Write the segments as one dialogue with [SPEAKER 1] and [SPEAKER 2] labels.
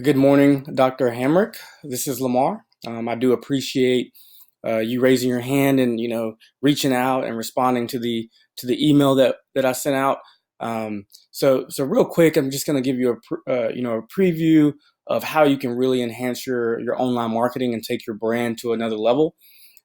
[SPEAKER 1] Good morning, Dr. Hamrick. This is Lamar. I do appreciate you raising your hand and reaching out and responding to the email that I sent out. So real quick, I'm just going to give you a preview of how you can really enhance your online marketing and take your brand to another level.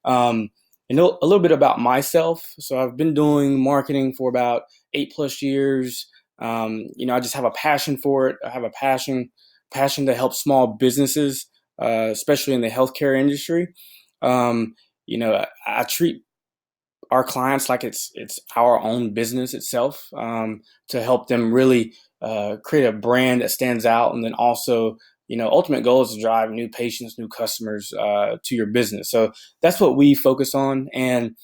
[SPEAKER 1] Um, a little bit about myself. So I've been doing marketing for about 8+ years. I just have a passion for it. I have a passion to help small businesses, especially in the healthcare industry. I treat our clients like it's our own business itself, to help them really create a brand that stands out, and then also ultimate goal is to drive new patients, new customers to your business. So that's what we focus on. And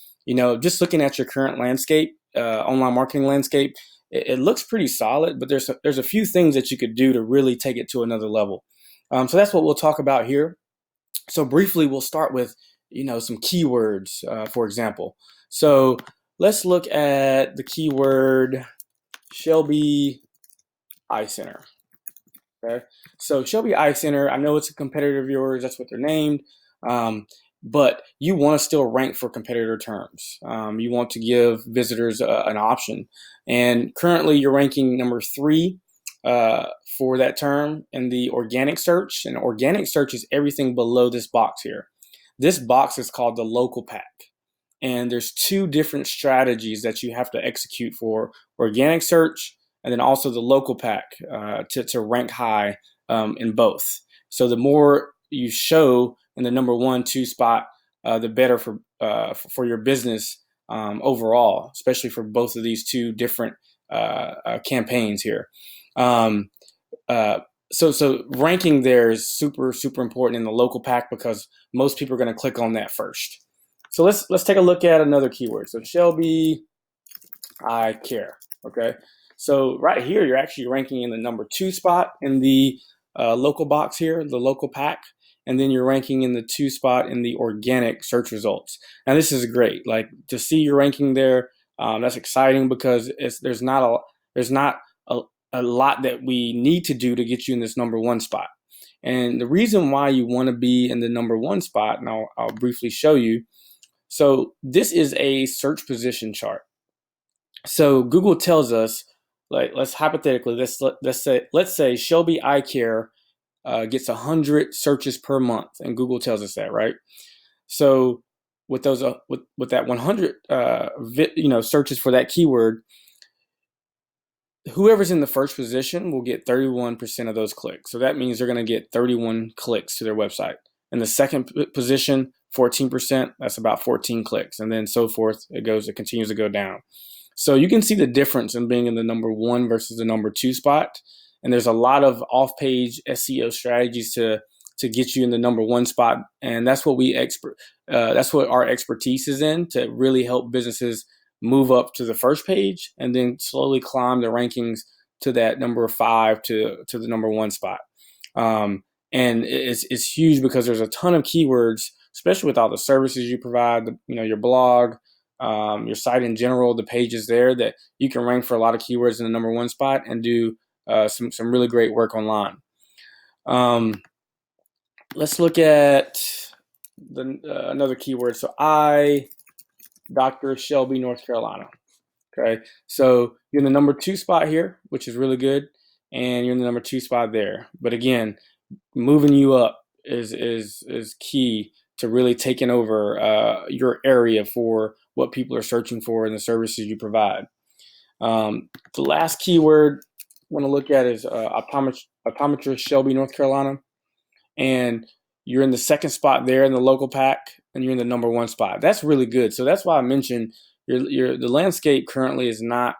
[SPEAKER 1] just looking at your current landscape, online marketing landscape, it looks pretty solid, but there's a few things that you could do to really take it to another level. So that's what we'll talk about here. So briefly, we'll start with some keywords, for example. So let's look at the keyword Shelby Eye Center. Okay, so Shelby Eye Center, I know it's a competitor of yours. That's what they're named. But you want to still rank for competitor terms. You want to give visitors an option. And currently, you're ranking number 3 for that term in the organic search. And organic search is everything below this box here. This box is called the local pack. And there's 2 different strategies that you have to execute for organic search and then also the local pack to rank high in both. So the more you show in the number 1, 2 spot, the better for your business overall, especially for both of these 2 different campaigns here. So ranking there is super important in the local pack because most people are going to click on that first. So let's take a look at another keyword. So Shelby Eye Care. Okay. So right here, you're actually ranking in the number 2 spot in the local box here, the local pack, and then you're ranking in the 2 spot in the organic search results. Now this is great. Like to see your ranking there, that's exciting because there's not a lot that we need to do to get you in this number 1 spot. And the reason why you want to be in the number 1 spot, and I'll briefly show you. So this is a search position chart. So Google tells us, like, let's hypothetically, let's say Shelby Eye Care gets 100 searches per month, and Google tells us that, right? So with those with that 100 searches for that keyword, whoever's in the first position will get 31% of those clicks. So that means they're going to get 31 clicks to their website. In the second position, 14%, that's about 14 clicks. And then so forth, it continues to go down. So you can see the difference in being in the number 1 versus the number 2 spot. And there's a lot of off-page SEO strategies to get you in the number 1 spot. And that's what that's what our expertise is in, to really help businesses move up to the first page and then slowly climb the rankings to that number 5 to the number 1 spot. And it's huge because there's a ton of keywords, especially with all the services you provide, your blog, your site in general, the pages there, that you can rank for a lot of keywords in the number 1 spot and do some really great work online. Let's look at another keyword. So Dr. Shelby, North Carolina. Okay, so you're in the number 2 spot here, which is really good, and you're in the number 2 spot there. But again, moving you up is key to really taking over your area for what people are searching for and the services you provide. The last keyword I want to look at is optometrist Shelby, North Carolina, and you're in the 2nd spot there in the local pack, and you're in the number 1 spot. That's really good. So that's why I mentioned the landscape currently is not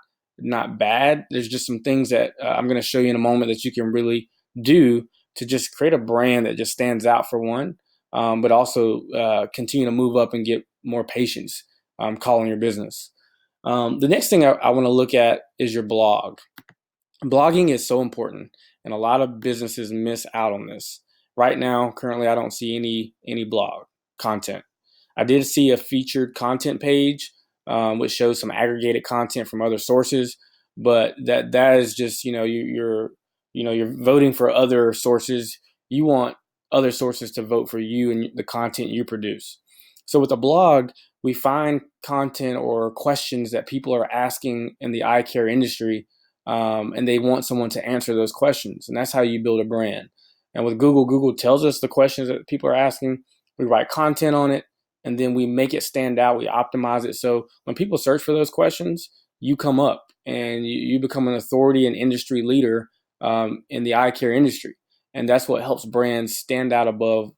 [SPEAKER 1] bad. There's just some things that I'm going to show you in a moment that you can really do to just create a brand that just stands out for one, but also continue to move up and get more patients calling your business. The next thing I want to look at is your blog. Blogging is so important, and a lot of businesses miss out on this. Right now, currently, I don't see any blog content. I did see a featured content page, which shows some aggregated content from other sources, but that is just you're you're voting for other sources. You want other sources to vote for you and the content you produce. So with a blog, we find content or questions that people are asking in the eye care industry, and they want someone to answer those questions. And that's how you build a brand. And with Google, Google tells us the questions that people are asking. We write content on it, and then we make it stand out. We optimize it. So when people search for those questions, you come up and you become an authority and industry leader in the eye care industry. And that's what helps brands stand out above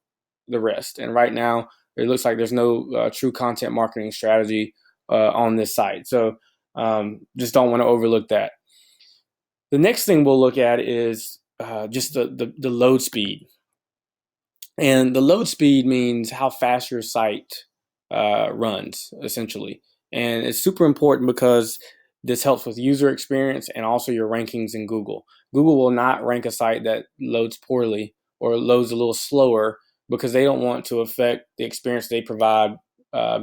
[SPEAKER 1] the rest. And right now, it looks like there's no true content marketing strategy on this site. So just don't want to overlook that. The next thing we'll look at is just the load speed. And the load speed means how fast your site runs, essentially. And it's super important because this helps with user experience and also your rankings in Google. Google will not rank a site that loads poorly or loads a little slower because they don't want to affect the experience they provide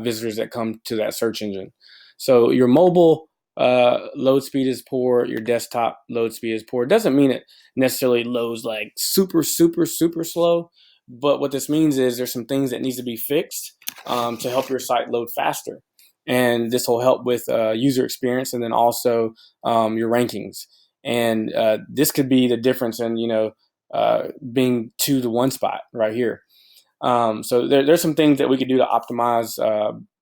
[SPEAKER 1] visitors that come to that search engine. So your mobile load speed is poor, your desktop load speed is poor. It doesn't mean it necessarily loads like super, super, super slow. But what this means is there's some things that needs to be fixed to help your site load faster. And this will help with user experience and then also your rankings. And this could be the difference in, being 2 to 1 spot right here. So there's some things that we could do to optimize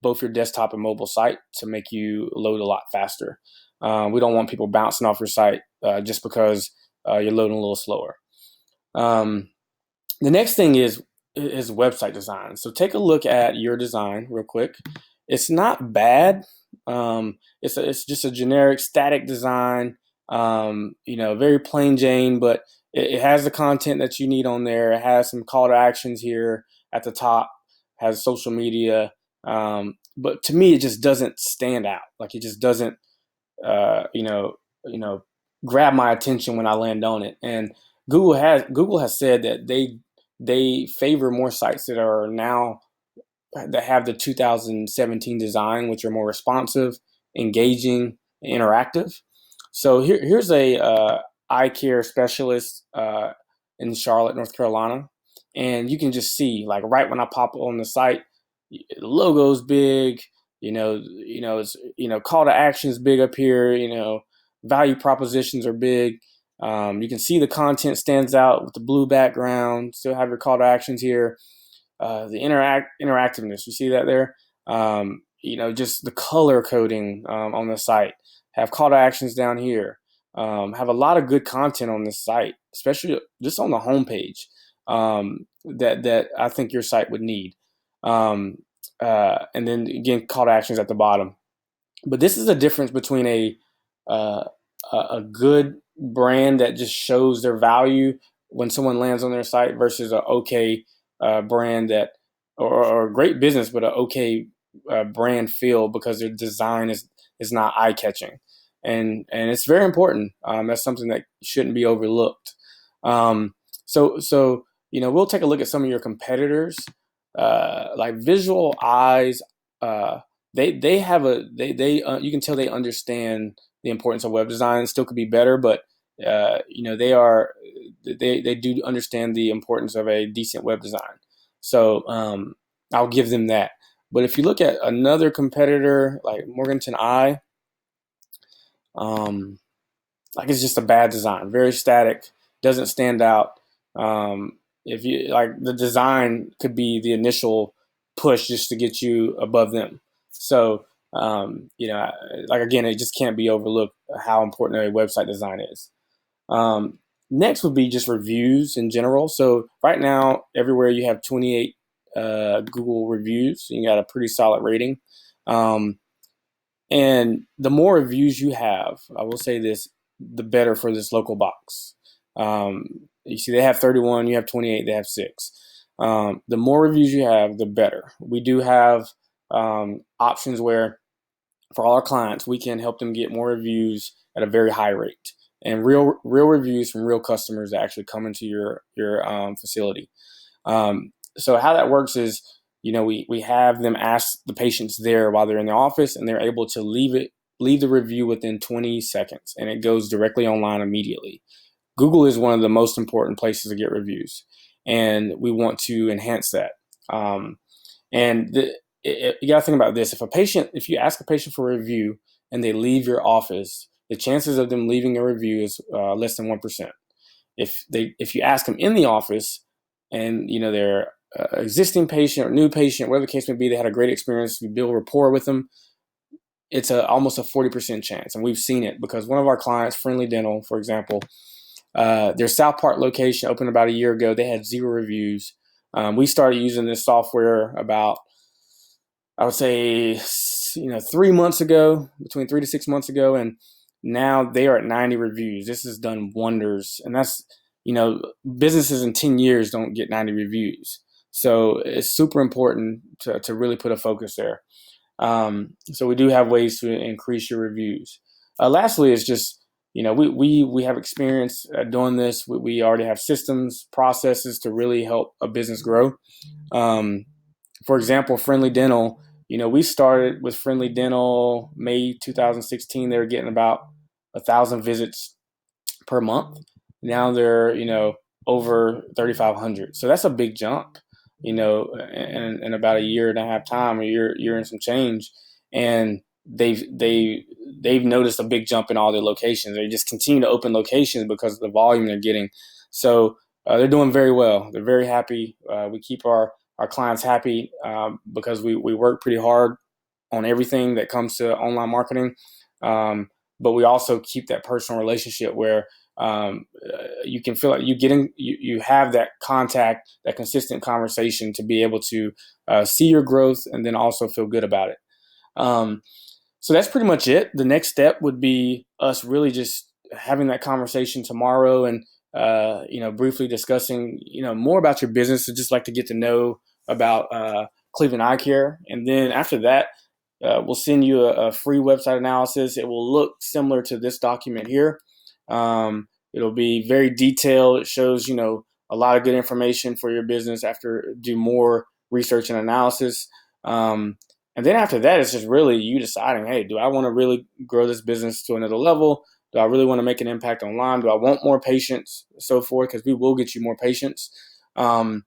[SPEAKER 1] both your desktop and mobile site to make you load a lot faster. We don't want people bouncing off your site just because you're loading a little slower. The next thing is website design. So take a look at your design real quick. It's not bad. It's just a generic static design. Very plain Jane, but it has the content that you need on there. It has some call to actions here at the top. Has social media. But to me, it just doesn't stand out. Like it just doesn't, uh, you know, grab my attention when I land on it. And Google has said that they favor more sites that have the 2017 design, which are more responsive, engaging, and interactive. So here's a eye care specialist in Charlotte, North Carolina, and you can just see like right when I pop on the site, the logo's big. It's call to actions big up here. Value propositions are big. You can see the content stands out with the blue background. Still have your call to actions here. The interactiveness, you see that there? Just the color coding on the site. Have call to actions down here. Have a lot of good content on this site, especially just on the homepage that I think your site would need. And then again, call to actions at the bottom. But this is a difference between a good brand that just shows their value when someone lands on their site versus a okay brand or a great business, but a okay brand feel because their design is not eye catching, and it's very important. That's something that shouldn't be overlooked. So we'll take a look at some of your competitors, like Visual Eyes. They have you can tell they understand the importance of web design. It still could be better, but they do understand the importance of a decent web design. So I'll give them that. But if you look at another competitor like Morganton Eye, like it's just a bad design, very static, doesn't stand out. If you like, the design could be the initial push just to get you above them. So like again, it just can't be overlooked how important a website design is. Next would be just reviews in general. So right now, everywhere you have 28 Google reviews, you got a pretty solid rating. And the more reviews you have, I will say this, the better for this local box. You see, they have 31, you have 28, they have 6. The more reviews you have, the better. We do have options where for all our clients, we can help them get more reviews at a very high rate, and real reviews from real customers that actually come into your facility. So how that works is, we have them ask the patients there while they're in the office, and they're able to leave the review within 20 seconds, and it goes directly online immediately. Google is one of the most important places to get reviews, and we want to enhance that. Um, and you got to think about this: if you ask a patient for a review and they leave your office, the chances of them leaving a review is less than 1%. If you ask them in the office, and they're existing patient or new patient, whatever the case may be, they had a great experience, you build rapport with them, it's almost a 40% chance. And we've seen it because one of our clients, Friendly Dental, for example, their South Park location opened about a year ago. They had 0 reviews. We started using this software about, I would say, 3 months ago, between 3 to 6 months ago, and now they are at 90 reviews. This has done wonders, and that's, businesses in 10 years don't get 90 reviews. So it's super important to really put a focus there. So we do have ways to increase your reviews. Lastly, is just, we have experience doing this. We already have systems, processes to really help a business grow. For example, Friendly Dental, we started with Friendly Dental May 2016. They were getting about 1,000 visits per month. Now they're, over 3,500. So that's a big jump, in about a year and a half time, a year and some change. And they've noticed a big jump in all their locations. They just continue to open locations because of the volume they're getting. So they're doing very well. They're very happy. We keep our clients happy because we work pretty hard on everything that comes to online marketing. But we also keep that personal relationship where you can feel like you have that contact, that consistent conversation to be able to see your growth and then also feel good about it. So that's pretty much it. The next step would be us really just having that conversation tomorrow and briefly discussing more about your business. I'd just like to get to know about Cleveland Eye Care, and then after that, we'll send you a free website analysis. It will look similar to this document here. It'll be very detailed. It shows, a lot of good information for your business after do more research and analysis. And then after that, it's just really you deciding, hey, do I want to really grow this business to another level? Do I really want to make an impact online? Do I want more patients, so forth? Because we will get you more patients. And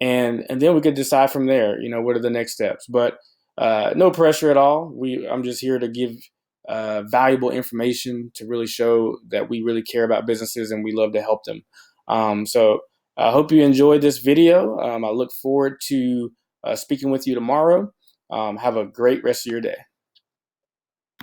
[SPEAKER 1] then we could decide from there, what are the next steps. But no pressure at all. I'm just here to give valuable information to really show that we really care about businesses and we love to help them. So I hope you enjoyed this video. I look forward to speaking with you tomorrow. Have a great rest of your day.